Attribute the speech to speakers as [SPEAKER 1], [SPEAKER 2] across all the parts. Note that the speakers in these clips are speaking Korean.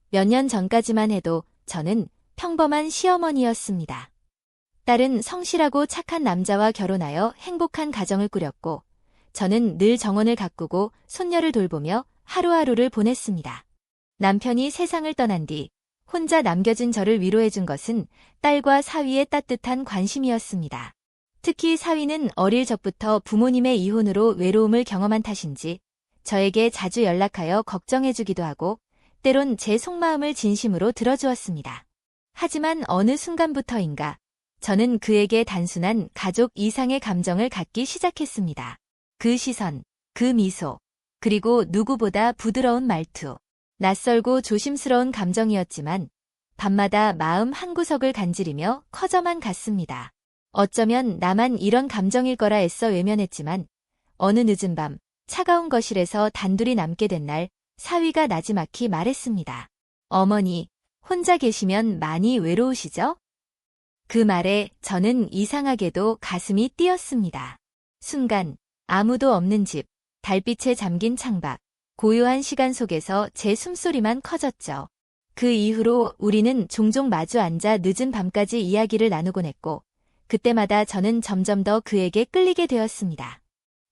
[SPEAKER 1] 몇 년 전까지만 해도 저는 평범한 시어머니였습니다. 딸은 성실하고 착한 남자와 결혼하여 행복한 가정을 꾸렸고, 저는 늘 정원을 가꾸고 손녀를 돌보며 하루하루를 보냈습니다. 남편이 세상을 떠난 뒤 혼자 남겨진 저를 위로해준 것은 딸과 사위의 따뜻한 관심이었습니다. 특히 사위는 어릴 적부터 부모님의 이혼으로 외로움을 경험한 탓인지 저에게 자주 연락하여 걱정해주기도 하고 때론 제 속마음을 진심으로 들어주었습니다. 하지만 어느 순간부터인가 저는 그에게 단순한 가족 이상의 감정을 갖기 시작했습니다. 그 시선, 그 미소, 그리고 누구보다 부드러운 말투. 낯설고 조심스러운 감정이었지만 밤마다 마음 한구석을 간지리며 커져만 갔습니다. 어쩌면 나만 이런 감정일 거라 애써 외면했지만 어느 늦은 밤 차가운 거실에서 단둘이 남게 된 날 사위가 나지막히 말했습니다. 어머니, 혼자 계시면 많이 외로우시죠? 그 말에 저는 이상하게도 가슴이 뛰었습니다. 순간 아무도 없는 집, 달빛에 잠긴 창밖, 고요한 시간 속에서 제 숨소리만 커졌죠. 그 이후로 우리는 종종 마주 앉아 늦은 밤까지 이야기를 나누곤 했고 그때마다 저는 점점 더 그에게 끌리게 되었습니다.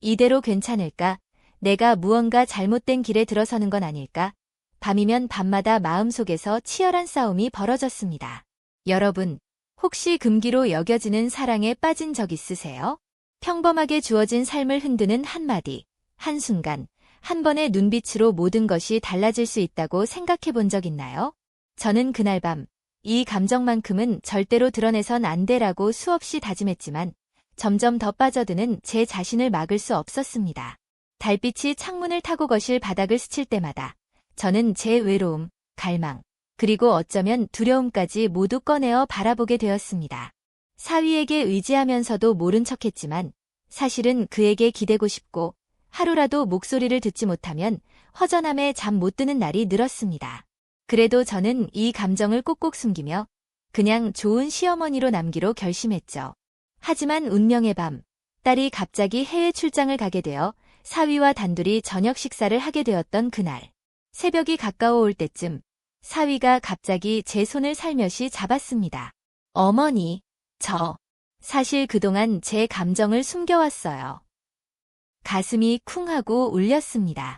[SPEAKER 1] 이대로 괜찮을까? 내가 무언가 잘못된 길에 들어서는 건 아닐까? 밤이면 밤마다 마음속에서 치열한 싸움이 벌어졌습니다. 여러분, 혹시 금기로 여겨지는 사랑에 빠진 적 있으세요? 평범하게 주어진 삶을 흔드는 한마디, 한순간, 한 번의 눈빛으로 모든 것이 달라질 수 있다고 생각해 본 적 있나요? 저는 그날 밤, 이 감정만큼은 절대로 드러내선 안 돼라고 수없이 다짐했지만 점점 더 빠져드는 제 자신을 막을 수 없었습니다. 달빛이 창문을 타고 거실 바닥을 스칠 때마다 저는 제 외로움, 갈망, 그리고 어쩌면 두려움까지 모두 꺼내어 바라보게 되었습니다. 사위에게 의지하면서도 모른 척했지만 사실은 그에게 기대고 싶고 하루라도 목소리를 듣지 못하면 허전함에 잠 못 드는 날이 늘었습니다. 그래도 저는 이 감정을 꼭꼭 숨기며 그냥 좋은 시어머니로 남기로 결심했죠. 하지만 운명의 밤, 딸이 갑자기 해외 출장을 가게 되어 사위와 단둘이 저녁 식사를 하게 되었던 그날. 새벽이 가까워올 때쯤 사위가 갑자기 제 손을 살며시 잡았습니다. 어머니, 사실 그동안 제 감정을 숨겨왔어요. 가슴이 쿵 하고 울렸습니다.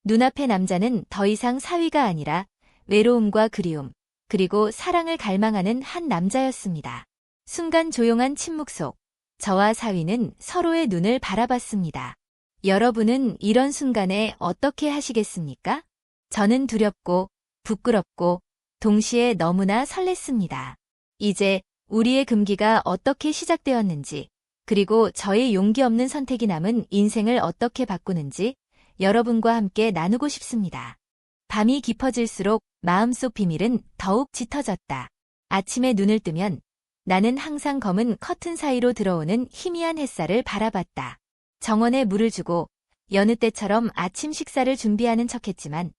[SPEAKER 1] 눈앞의 남자는 더 이상 사위가 아니라 외로움과 그리움, 그리고 사랑을 갈망하는 한 남자였습니다. 순간 조용한 침묵 속 저와 사위는 서로의 눈을 바라봤습니다. 여러분은 이런 순간에 어떻게 하시겠습니까? 저는 두렵고 부끄럽고 동시에 너무나 설렜습니다. 이제 우리의 금기가 어떻게 시작되었는지, 그리고 저의 용기 없는 선택이 남은 인생을 어떻게 바꾸는지 여러분과 함께 나누고 싶습니다. 밤이 깊어질수록 마음속 비밀은 더욱 짙어졌다. 아침에 눈을 뜨면 나는 항상 검은 커튼 사이로 들어오는 희미한 햇살을 바라봤다. 정원에 물을 주고 여느 때처럼 아침 식사를 준비하는 척했지만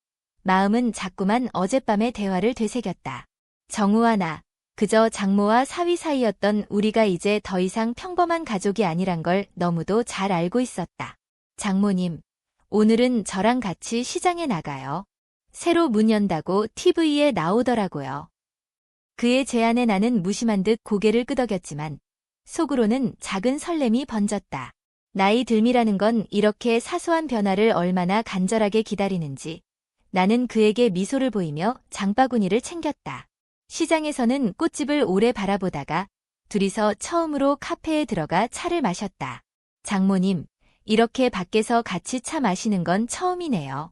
[SPEAKER 1] 마음은 자꾸만 어젯밤의 대화를 되새겼다. 정우와 나, 그저 장모와 사위 사이였던 우리가 이제 더 이상 평범한 가족이 아니란 걸 너무도 잘 알고 있었다. 장모님, 오늘은 저랑 같이 시장에 나가요. 새로 문 연다고 TV에 나오더라고요. 그의 제안에 나는 무심한 듯 고개를 끄덕였지만 속으로는 작은 설렘이 번졌다. 나이 들미라는 건 이렇게 사소한 변화를 얼마나 간절하게 기다리는지 나는 그에게 미소를 보이며 장바구니를 챙겼다. 시장에서는 꽃집을 오래 바라보다가 둘이서 처음으로 카페에 들어가 차를 마셨다. 장모님, 이렇게 밖에서 같이 차 마시는 건 처음이네요.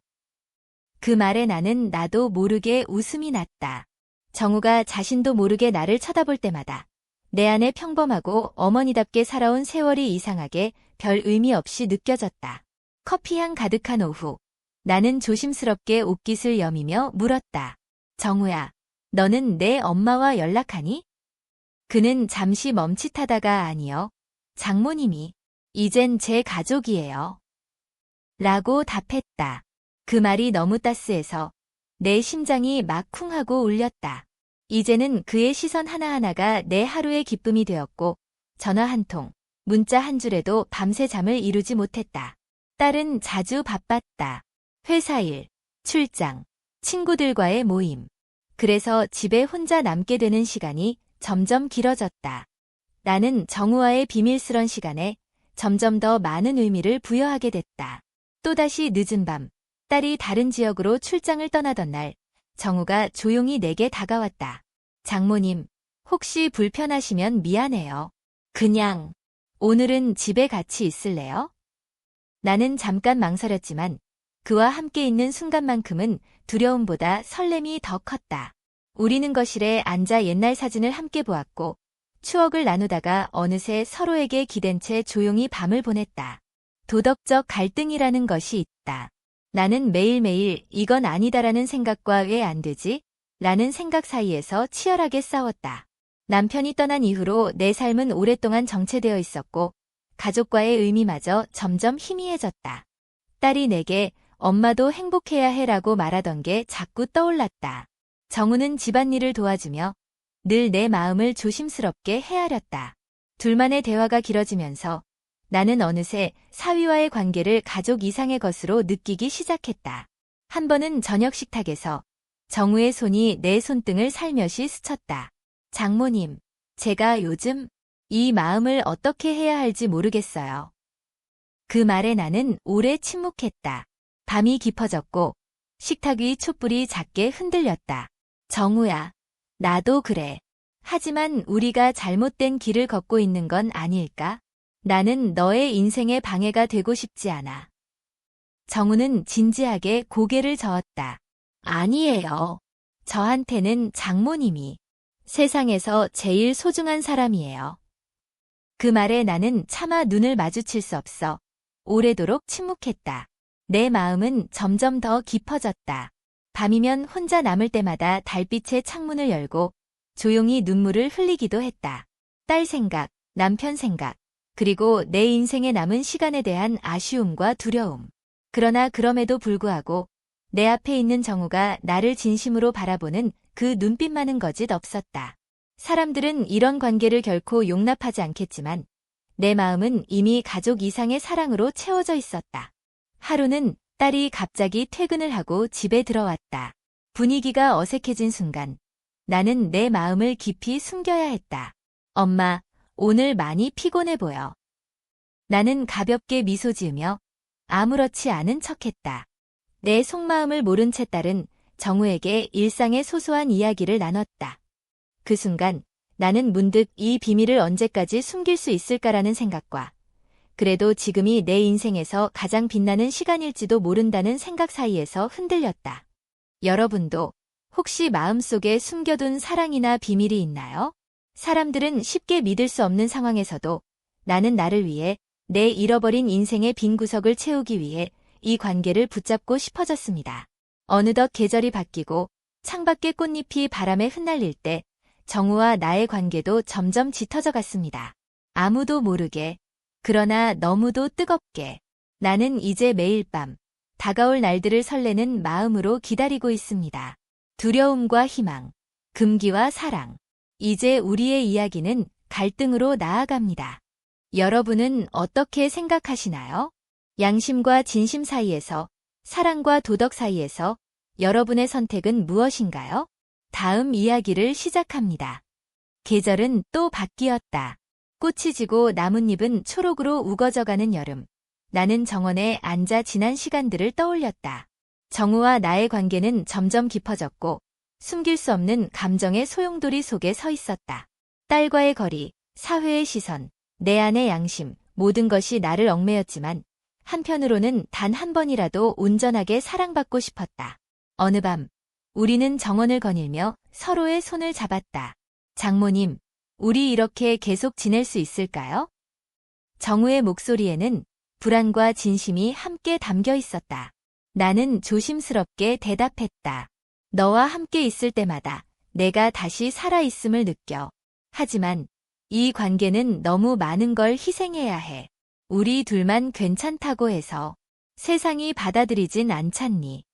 [SPEAKER 1] 그 말에 나도 모르게 웃음이 났다. 정우가 자신도 모르게 나를 쳐다볼 때마다 내 안에 평범하고 어머니답게 살아온 세월이 이상하게 별 의미 없이 느껴졌다. 커피향 가득한 오후, 나는 조심스럽게 옷깃을 여미며 물었다. 정우야, 너는 내 엄마와 연락하니? 그는 잠시 멈칫하다가 아니요. 장모님이, 이젠 제 가족이에요. 라고 답했다. 그 말이 너무 따스해서 내 심장이 막 쿵 하고 울렸다. 이제는 그의 시선 하나하나가 내 하루의 기쁨이 되었고 전화 한 통, 문자 한 줄에도 밤새 잠을 이루지 못했다. 딸은 자주 바빴다. 회사 일, 출장, 친구들과의 모임. 그래서 집에 혼자 남게 되는 시간이 점점 길어졌다. 나는 정우와의 비밀스런 시간에 점점 더 많은 의미를 부여하게 됐다. 또다시 늦은 밤, 딸이 다른 지역으로 출장을 떠나던 날, 정우가 조용히 내게 다가왔다. 장모님, 혹시 불편하시면 미안해요. 그냥 오늘은 집에 같이 있을래요? 나는 잠깐 망설였지만 그와 함께 있는 순간만큼은 두려움보다 설렘이 더 컸다. 우리는 거실에 앉아 옛날 사진을 함께 보았고 추억을 나누다가 어느새 서로에게 기댄 채 조용히 밤을 보냈다. 도덕적 갈등이라는 것이 있다. 나는 매일매일 이건 아니다라는 생각과 왜 안 되지? 라는 생각 사이에서 치열하게 싸웠다. 남편이 떠난 이후로 내 삶은 오랫동안 정체되어 있었고 가족과의 의미마저 점점 희미해졌다. 딸이 내게 엄마도 행복해야 해라고 말하던 게 자꾸 떠올랐다. 정우는 집안일을 도와주며 늘 내 마음을 조심스럽게 헤아렸다. 둘만의 대화가 길어지면서 나는 어느새 사위와의 관계를 가족 이상의 것으로 느끼기 시작했다. 한 번은 저녁 식탁에서 정우의 손이 내 손등을 살며시 스쳤다. 장모님, 제가 요즘 이 마음을 어떻게 해야 할지 모르겠어요. 그 말에 나는 오래 침묵했다. 밤이 깊어졌고 식탁 위 촛불이 작게 흔들렸다. 정우야, 나도 그래. 하지만 우리가 잘못된 길을 걷고 있는 건 아닐까? 나는 너의 인생에 방해가 되고 싶지 않아. 정우는 진지하게 고개를 저었다. 아니에요. 저한테는 장모님이 세상에서 제일 소중한 사람이에요. 그 말에 나는 차마 눈을 마주칠 수 없어 오래도록 침묵했다. 내 마음은 점점 더 깊어졌다. 밤이면 혼자 남을 때마다 달빛의 창문을 열고 조용히 눈물을 흘리기도 했다. 딸 생각, 남편 생각, 그리고 내 인생에 남은 시간에 대한 아쉬움과 두려움. 그러나 그럼에도 불구하고 내 앞에 있는 정우가 나를 진심으로 바라보는 그 눈빛만은 거짓 없었다. 사람들은 이런 관계를 결코 용납하지 않겠지만 내 마음은 이미 가족 이상의 사랑으로 채워져 있었다. 하루는 딸이 갑자기 퇴근을 하고 집에 들어왔다. 분위기가 어색해진 순간 나는 내 마음을 깊이 숨겨야 했다. 엄마, 오늘 많이 피곤해 보여. 나는 가볍게 미소 지으며 아무렇지 않은 척했다. 내 속마음을 모른 채 딸은 정우에게 일상의 소소한 이야기를 나눴다. 그 순간 나는 문득 이 비밀을 언제까지 숨길 수 있을까라는 생각과 그래도 지금이 내 인생에서 가장 빛나는 시간일지도 모른다는 생각 사이에서 흔들렸다. 여러분도 혹시 마음속에 숨겨둔 사랑이나 비밀이 있나요? 사람들은 쉽게 믿을 수 없는 상황에서도 나는 나를 위해 내 잃어버린 인생의 빈 구석을 채우기 위해 이 관계를 붙잡고 싶어졌습니다. 어느덧 계절이 바뀌고 창밖의 꽃잎이 바람에 흩날릴 때 정우와 나의 관계도 점점 짙어져 갔습니다. 아무도 모르게, 그러나 너무도 뜨겁게 나는 이제 매일 밤 다가올 날들을 설레는 마음으로 기다리고 있습니다. 두려움과 희망, 금기와 사랑. 이제 우리의 이야기는 갈등으로 나아갑니다. 여러분은 어떻게 생각하시나요? 양심과 진심 사이에서, 사랑과 도덕 사이에서 여러분의 선택은 무엇인가요? 다음 이야기를 시작합니다. 계절은 또 바뀌었다. 꽃이 지고 나뭇잎은 초록으로 우거져가는 여름. 나는 정원에 앉아 지난 시간들을 떠올렸다. 정우와 나의 관계는 점점 깊어졌고 숨길 수 없는 감정의 소용돌이 속에 서 있었다. 딸과의 거리, 사회의 시선, 내 안의 양심, 모든 것이 나를 얽매였지만 한편으로는 단 한 번이라도 온전하게 사랑받고 싶었다. 어느 밤 우리는 정원을 거닐며 서로의 손을 잡았다. 장모님, 우리 이렇게 계속 지낼 수 있을까요? 정우의 목소리에는 불안과 진심이 함께 담겨 있었다. 나는 조심스럽게 대답했다. 너와 함께 있을 때마다 내가 다시 살아있음을 느껴. 하지만 이 관계는 너무 많은 걸 희생해야 해. 우리 둘만 괜찮다고 해서 세상이 받아들이진 않잖니.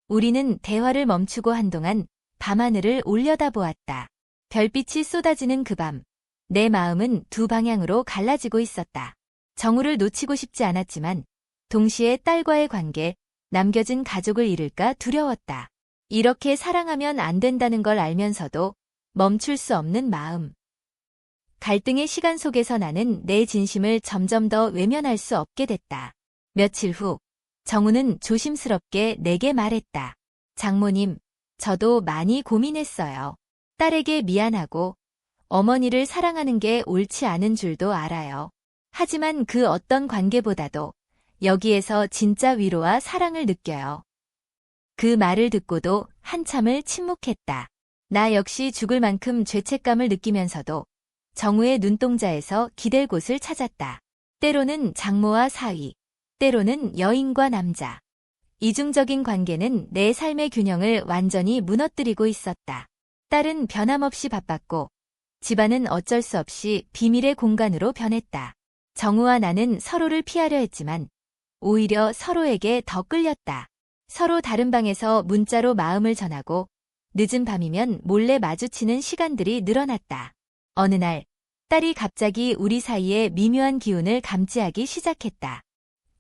[SPEAKER 1] 우리는 대화를 멈추고 한동안 밤하늘을 올려다보았다. 별빛이 쏟아지는 그 밤, 내 마음은 두 방향으로 갈라지고 있었다. 정우를 놓치고 싶지 않았지만 동시에 딸과의 관계, 남겨진 가족을 잃을까 두려웠다. 이렇게 사랑하면 안 된다는 걸 알면서도 멈출 수 없는 마음. 갈등의 시간 속에서 나는 내 진심을 점점 더 외면할 수 없게 됐다. 며칠 후, 정우는 조심스럽게 내게 말했다. 장모님, 저도 많이 고민했어요. 딸에게 미안하고 어머니를 사랑하는 게 옳지 않은 줄도 알아요. 하지만 그 어떤 관계보다도 여기에서 진짜 위로와 사랑을 느껴요. 그 말을 듣고도 한참을 침묵했다. 나 역시 죽을 만큼 죄책감을 느끼면서도 정우의 눈동자에서 기댈 곳을 찾았다. 때로는 장모와 사위, 때로는 여인과 남자. 이중적인 관계는 내 삶의 균형을 완전히 무너뜨리고 있었다. 딸은 변함없이 바빴고 집안은 어쩔 수 없이 비밀의 공간으로 변했다. 정우와 나는 서로를 피하려 했지만 오히려 서로에게 더 끌렸다. 서로 다른 방에서 문자로 마음을 전하고 늦은 밤이면 몰래 마주치는 시간들이 늘어났다. 어느 날 딸이 갑자기 우리 사이에 미묘한 기운을 감지하기 시작했다.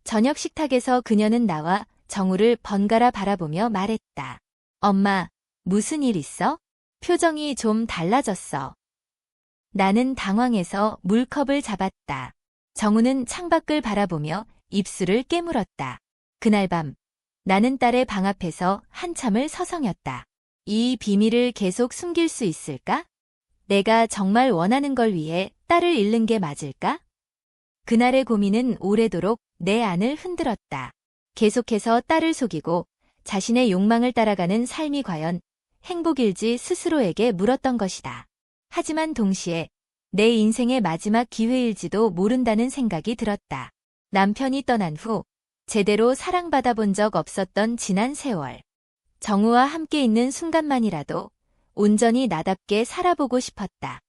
[SPEAKER 1] 저녁 식탁에서 그녀는 나와 정우를 번갈아 바라보며 말했다. 엄마, 무슨 일 있어? 표정이 좀 달라졌어. 나는 당황해서 물컵을 잡았다. 정우는 창밖을 바라보며 입술을 깨물었다. 그날 밤 나는 딸의 방 앞에서 한참을 서성였다. 이 비밀을 계속 숨길 수 있을까? 내가 정말 원하는 걸 위해 딸을 잃는 게 맞을까? 그날의 고민은 오래도록 내 안을 흔들었다. 계속해서 딸을 속이고 자신의 욕망을 따라가는 삶이 과연 행복일지 스스로에게 물었던 것이다. 하지만 동시에 내 인생의 마지막 기회일지도 모른다는 생각이 들었다. 남편이 떠난 후 제대로 사랑받아 본 적 없었던 지난 세월. 정우와 함께 있는 순간만이라도 온전히 나답게 살아보고 싶었다.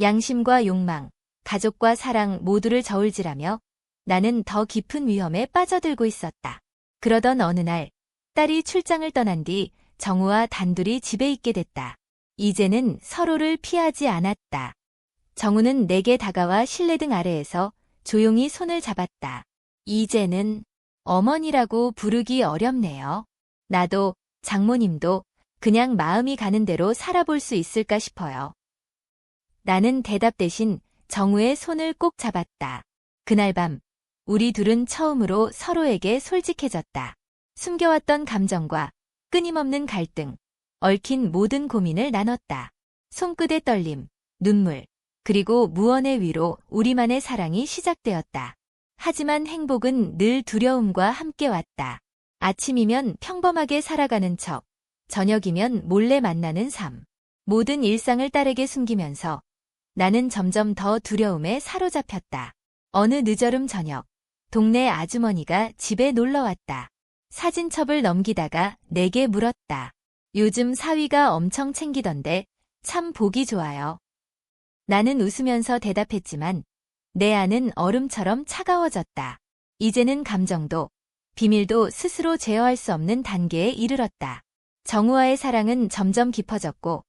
[SPEAKER 1] 양심과 욕망, 가족과 사랑 모두를 저울질하며 나는 더 깊은 위험에 빠져들고 있었다. 그러던 어느 날 딸이 출장을 떠난 뒤 정우와 단둘이 집에 있게 됐다. 이제는 서로를 피하지 않았다. 정우는 내게 다가와 실내등 아래에서 조용히 손을 잡았다. 이제는 어머니라고 부르기 어렵네요. 나도 장모님도 그냥 마음이 가는 대로 살아볼 수 있을까 싶어요. 나는 대답 대신 정우의 손을 꼭 잡았다. 그날 밤 우리 둘은 처음으로 서로에게 솔직해졌다. 숨겨왔던 감정과 끊임없는 갈등, 얽힌 모든 고민을 나눴다. 손끝의 떨림, 눈물, 그리고 무언의 위로 우리만의 사랑이 시작되었다. 하지만 행복은 늘 두려움과 함께 왔다. 아침이면 평범하게 살아가는 척, 저녁이면 몰래 만나는 삶. 모든 일상을 딸에게 숨기면서 나는 점점 더 두려움에 사로잡혔다. 어느 늦여름 저녁, 동네 아주머니가 집에 놀러왔다. 사진첩을 넘기다가 내게 물었다. 요즘 사위가 엄청 챙기던데 참 보기 좋아요. 나는 웃으면서 대답했지만 내 안은 얼음처럼 차가워졌다. 이제는 감정도 비밀도 스스로 제어할 수 없는 단계에 이르렀다. 정우와의 사랑은 점점 깊어졌고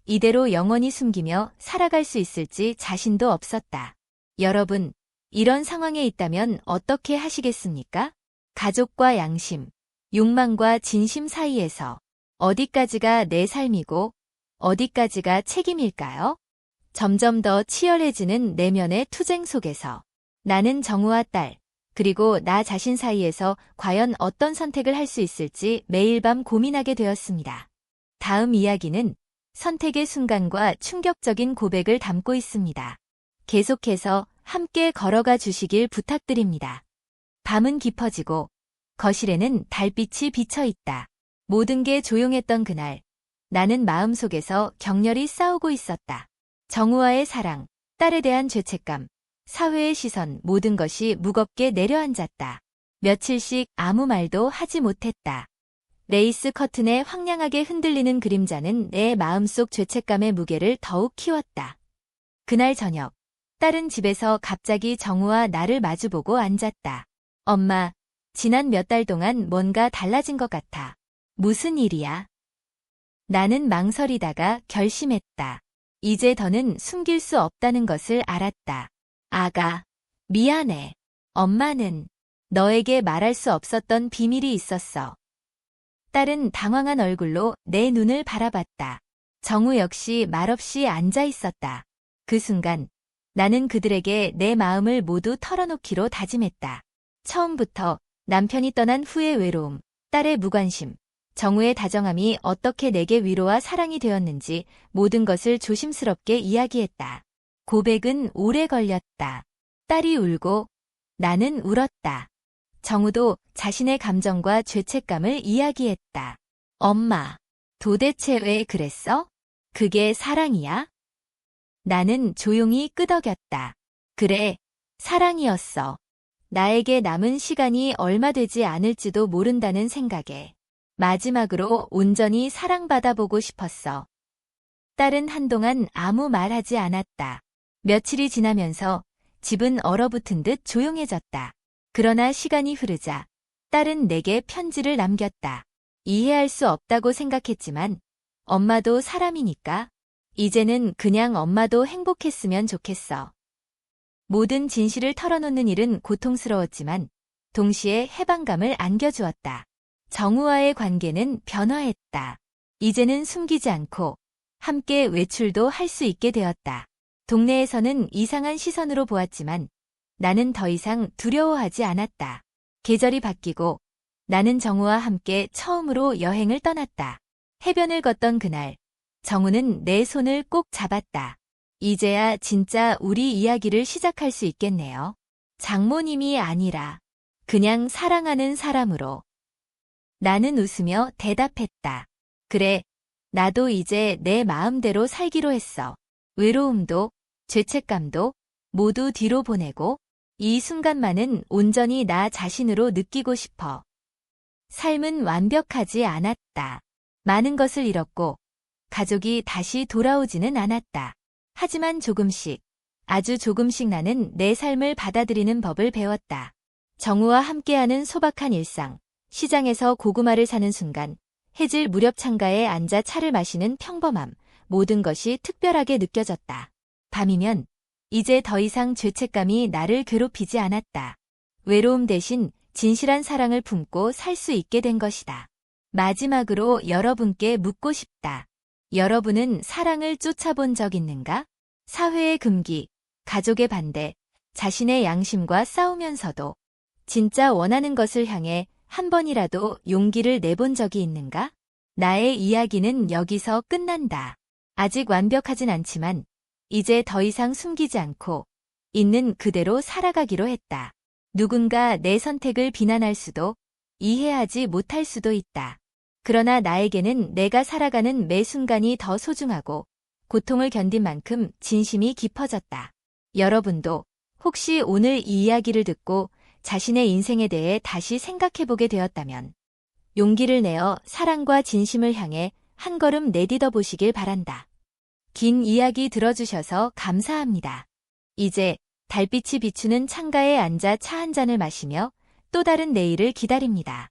[SPEAKER 1] 이대로 영원히 숨기며 살아갈 수 있을지 자신도 없었다. 여러분, 이런 상황에 있다면 어떻게 하시겠습니까? 가족과 양심, 욕망과 진심 사이에서 어디까지가 내 삶이고 어디까지가 책임일까요? 점점 더 치열해지는 내면의 투쟁 속에서 나는 정우와 딸, 그리고 나 자신 사이에서 과연 어떤 선택을 할 수 있을지 매일 밤 고민하게 되었습니다. 다음 이야기는 선택의 순간과 충격적인 고백을 담고 있습니다. 계속해서 함께 걸어가 주시길 부탁드립니다. 밤은 깊어지고 거실에는 달빛이 비쳐 있다. 모든 게 조용했던 그날, 나는 마음속에서 격렬히 싸우고 있었다. 정우와의 사랑, 딸에 대한 죄책감, 사회의 시선 모든 것이 무겁게 내려앉았다. 며칠씩 아무 말도 하지 못했다. 레이스 커튼에 황량하게 흔들리는 그림자는 내 마음속 죄책감의 무게를 더욱 키웠다. 그날 저녁, 딸은 집에서 갑자기 정우와 나를 마주보고 앉았다. 엄마, 지난 몇 달 동안 뭔가 달라진 것 같아. 무슨 일이야? 나는 망설이다가 결심했다. 이제 더는 숨길 수 없다는 것을 알았다. 아가, 미안해. 엄마는 너에게 말할 수 없었던 비밀이 있었어. 딸은 당황한 얼굴로 내 눈을 바라봤다. 정우 역시 말없이 앉아 있었다. 그 순간 나는 그들에게 내 마음을 모두 털어놓기로 다짐했다. 처음부터 남편이 떠난 후의 외로움, 딸의 무관심, 정우의 다정함이 어떻게 내게 위로와 사랑이 되었는지 모든 것을 조심스럽게 이야기했다. 고백은 오래 걸렸다. 딸이 울고 나는 울었다. 정우도 자신의 감정과 죄책감을 이야기했다. 엄마, 도대체 왜 그랬어? 그게 사랑이야? 나는 조용히 끄덕였다. 그래, 사랑이었어. 나에게 남은 시간이 얼마 되지 않을지도 모른다는 생각에 마지막으로 온전히 사랑받아보고 싶었어. 딸은 한동안 아무 말하지 않았다. 며칠이 지나면서 집은 얼어붙은 듯 조용해졌다. 그러나 시간이 흐르자 딸은 내게 편지를 남겼다. 이해할 수 없다고 생각했지만 엄마도 사람이니까 이제는 그냥 엄마도 행복했으면 좋겠어. 모든 진실을 털어놓는 일은 고통스러웠지만 동시에 해방감을 안겨주었다. 정우와의 관계는 변화했다. 이제는 숨기지 않고 함께 외출도 할 수 있게 되었다. 동네에서는 이상한 시선으로 보았지만 나는 더 이상 두려워하지 않았다. 계절이 바뀌고 나는 정우와 함께 처음으로 여행을 떠났다. 해변을 걷던 그날, 정우는 내 손을 꼭 잡았다. 이제야 진짜 우리 이야기를 시작할 수 있겠네요. 장모님이 아니라 그냥 사랑하는 사람으로. 나는 웃으며 대답했다. 그래, 나도 이제 내 마음대로 살기로 했어. 외로움도 죄책감도 모두 뒤로 보내고 이 순간만은 온전히 나 자신으로 느끼고 싶어. 삶은 완벽하지 않았다. 많은 것을 잃었고 가족이 다시 돌아오지는 않았다. 하지만 조금씩, 아주 조금씩 나는 내 삶을 받아들이는 법을 배웠다. 정우와 함께하는 소박한 일상, 시장에서 고구마를 사는 순간, 해질 무렵 창가에 앉아 차를 마시는 평범함, 모든 것이 특별하게 느껴졌다. 밤이면 이제 더 이상 죄책감이 나를 괴롭히지 않았다. 외로움 대신 진실한 사랑을 품고 살 수 있게 된 것이다. 마지막으로 여러분께 묻고 싶다. 여러분은 사랑을 쫓아본 적 있는가? 사회의 금기, 가족의 반대, 자신의 양심과 싸우면서도 진짜 원하는 것을 향해 한 번이라도 용기를 내본 적이 있는가? 나의 이야기는 여기서 끝난다. 아직 완벽하진 않지만 이제 더 이상 숨기지 않고 있는 그대로 살아가기로 했다. 누군가 내 선택을 비난할 수도 이해하지 못할 수도 있다. 그러나 나에게는 내가 살아가는 매 순간이 더 소중하고 고통을 견딘 만큼 진심이 깊어졌다. 여러분도 혹시 오늘 이 이야기를 듣고 자신의 인생에 대해 다시 생각해보게 되었다면 용기를 내어 사랑과 진심을 향해 한 걸음 내딛어 보시길 바란다. 긴 이야기 들어주셔서 감사합니다. 이제 달빛이 비추는 창가에 앉아 차 한 잔을 마시며 또 다른 내일을 기다립니다.